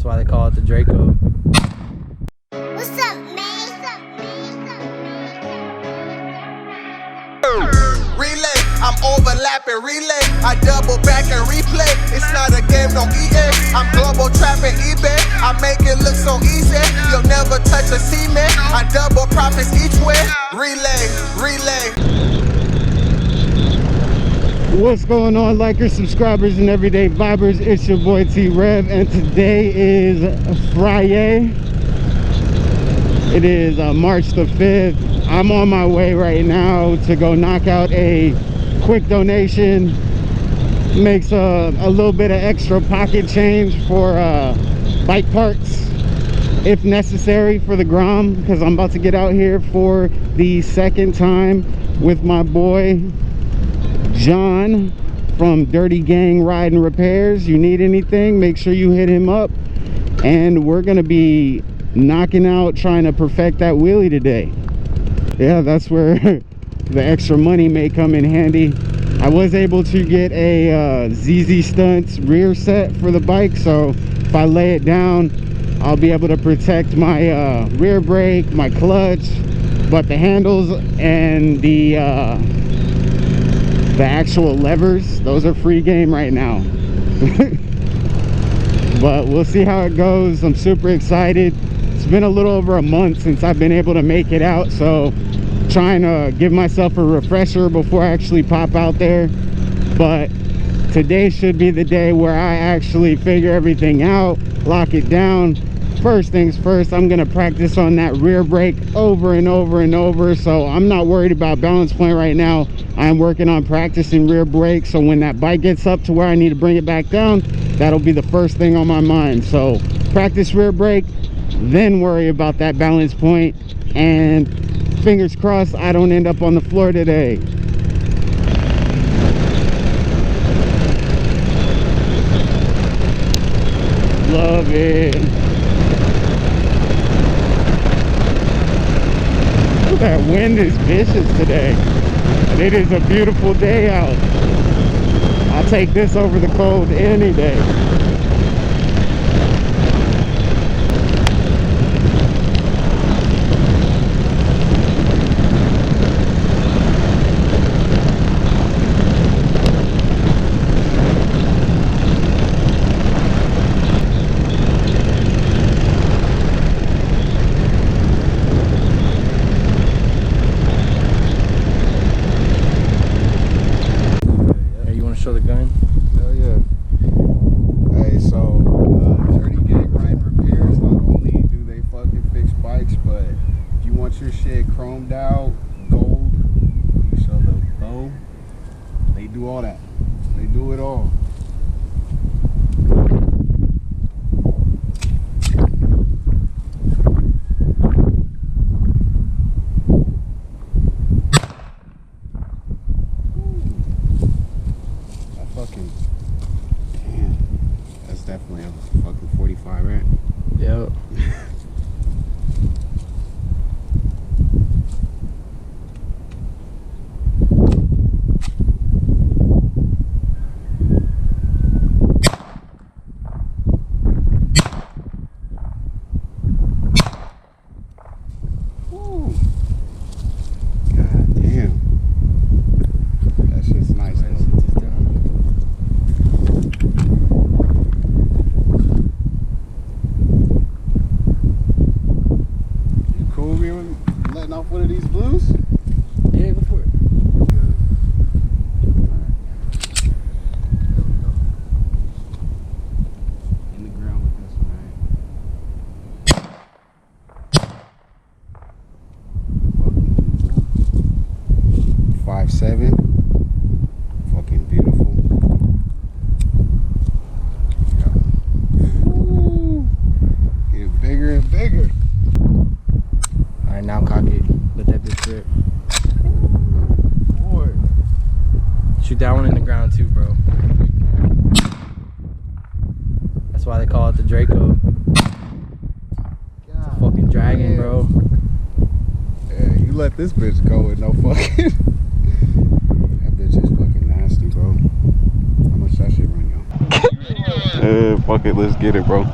That's why they call it the Draco. What's up, man? Relay, I'm overlapping relay. I double back and replay. It's not a game, no EA. I'm global trapping eBay. I make it look so easy. You'll never touch a cement. I double profits each way. Relay. What's going on, likers, subscribers, and everyday vibers? It's your boy T-Rev, and today is Friday. It is March the 5th. I'm on my way right now to go knock out a quick donation. Makes a little bit of extra pocket change for bike parts if necessary for the Grom, because I'm about to get out here for the second time with my boy John from Dirty Gang Ride and Repairs. You need anything, make sure you hit him up, and we're gonna be knocking out, trying to perfect that wheelie today. Yeah, that's where the extra money may come in handy. I was able to get a ZZ Stunts rear set for the bike, so if I lay it down, I'll be able to protect my rear brake, my clutch, but the handles and the actual levers, those are free game right now. But we'll see how it goes. I'm super excited. It's been a little over a month since I've been able to make it out, so trying to give myself a refresher before I actually pop out there. But today should be the day where I actually figure everything out, lock it down. First things first, I'm gonna practice on that rear brake over and over and over, so I'm not worried about balance point right now. I'm working on practicing rear brake, so when that bike gets up to where I need to bring it back down, that'll be the first thing on my mind. So practice rear brake, then worry about that balance point, and fingers crossed I don't end up on the floor today. Love it. That wind is vicious today, and it is a beautiful day out. I'll take this over the cold any day. Show the gun. Hell yeah. Hey, so Dirty Gang Ride and Repairs, not only do they fucking fix bikes, but if you want your shit chromed out, gold, you show the bow, they do all that. They do it all. Damn, that's definitely a fucking 45, right? Yep. Woo. God damn. That shit's nice though. Letting off one of these blues? Yeah, go for it. In the ground with this one, right? 5.7. Fucking beautiful. Woo. Get bigger and bigger. Alright, now cock it. Let that bitch rip. Boy. Shoot that one in the ground too, bro. That's why they call it the Draco. It's a fucking dragon, bro. Yeah, you let this bitch go with no fucking. That bitch is fucking nasty, bro. How much that shit run, y'all? Fuck it, let's get it, bro.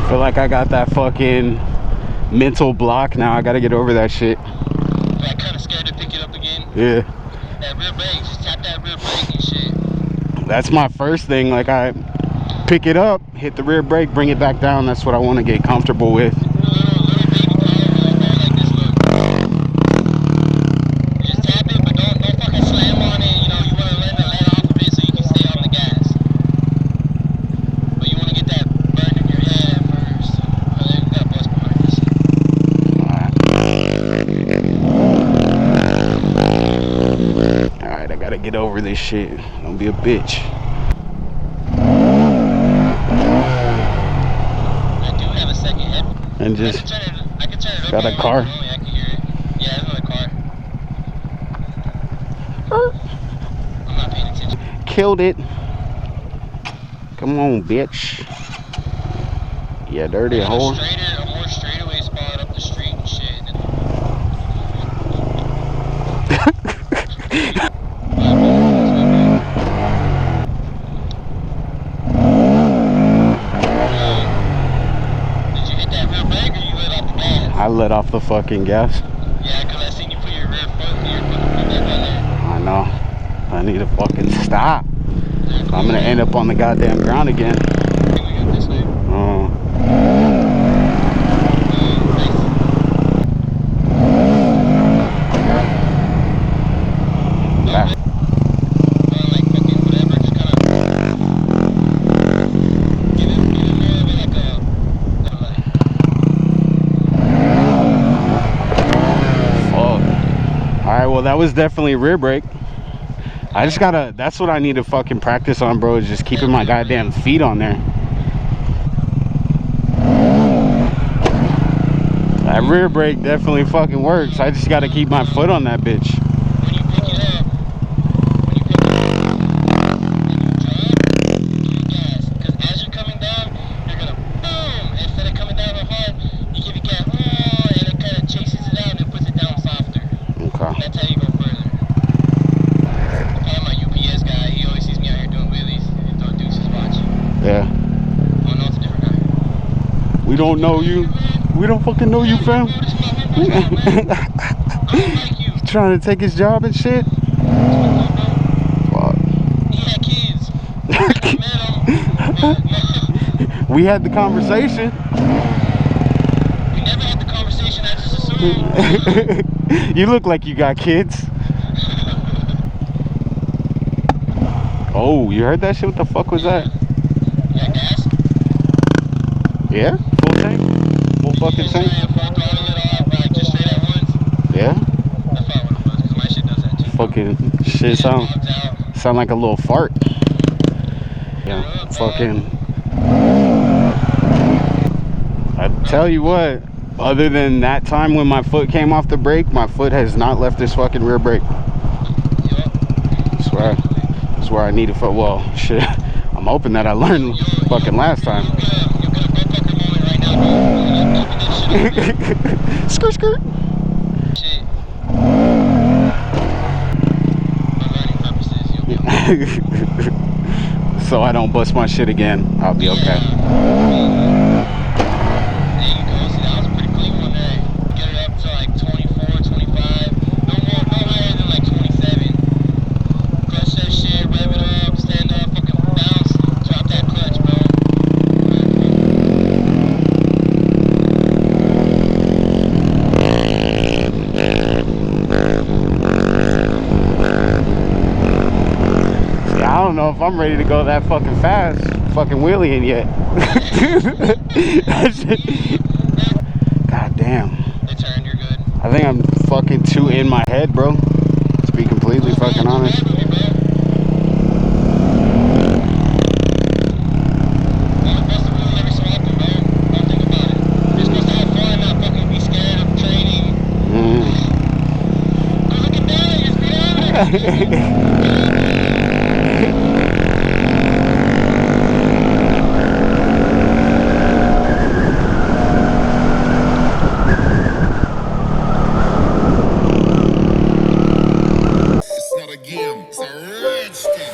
Feel like I got that fucking mental block now. I gotta get over that shit. I'm kind of scared to pick it up again. Yeah. That rear brake, just tap that rear brake and shit. That's my first thing. Like, I pick it up, hit the rear brake, bring it back down. That's what I want to get comfortable with. Little baby power wheel, bro, like this look. You just tap it, but don't fucking slam on it. You know, you want to let off a bit so you can stay on the gas. But you want to get that burn in your head first. Oh, there you got bus behind us. Alright, I gotta get over this shit. Don't be a bitch. I do have a second head. And just I can turn it up. got a car. I can hear it. Yeah, there's another car. I'm not paying attention. Killed it. Come on, bitch. Yeah, dirty A hole. more straightaway spot up the street and shit. Did you hit that rear brake or you let off the gas? I let off the fucking gas. Yeah, because I seen you put your rear foot back there. I know. I need to fucking stop. I'm gonna end up on the goddamn ground again. We got this way. Oh. Yeah. Like fucking whatever, just kind of get it more of like a Fuck. Alright, well that was definitely rear brake. I just gotta, that's what I need to fucking practice on, bro, is just keeping my goddamn feet on there. That rear brake definitely fucking works. I just gotta keep my foot on that bitch. when you pick it up, when you pick it up, and you drop, you give it gas. Because as you're coming down, you're gonna boom. Instead of coming down real hard, you give it gas, and it kind of chases it out and puts it down softer. Okay. That's how you go further. I'm a UPS guy. He always sees me out here doing wheelies and throwing deuces watching. Yeah. Oh no, it's a different guy. We don't know you. We don't fucking know you, fam. Bro, this is my homeboy, man. I don't like you. Trying to take his job and shit. Fuck. He had kids. I met him. We had the conversation. We never had the conversation. I just assumed. You look like you got kids. Oh, you heard that shit? What the fuck was that? You got gas? Yeah? Full tank? Full fucking tank? Full throttle it off, like just straight at once. Yeah? That's probably what it was, because my shit does that too. Fucking shit Bogs out. sound like a little fart. Yeah, fucking. I tell you what, other than that time when my foot came off the brake, my foot has not left this fucking rear brake. That's where I need to foot. Well, shit. I'm hoping that I learned fucking last time. You're gonna go fucking moment right now, bro. You're keeping this shit Skirt, skirt. shit. For learning purposes, you'll be okay. So I don't bust my shit again. I'll be okay. There you go. See, that was a pretty clean one there. Get it up to like 24, 25. No higher than like 27. Clutch that shit, rev it up, stand up, fucking bounce, drop that clutch, bro. See, I don't know if I'm ready to go that fucking fast, fucking wheeling yet. God damn. They turned, you're good. I think I'm fucking too in my head, bro. To be completely fucking honest. It's a rich thing.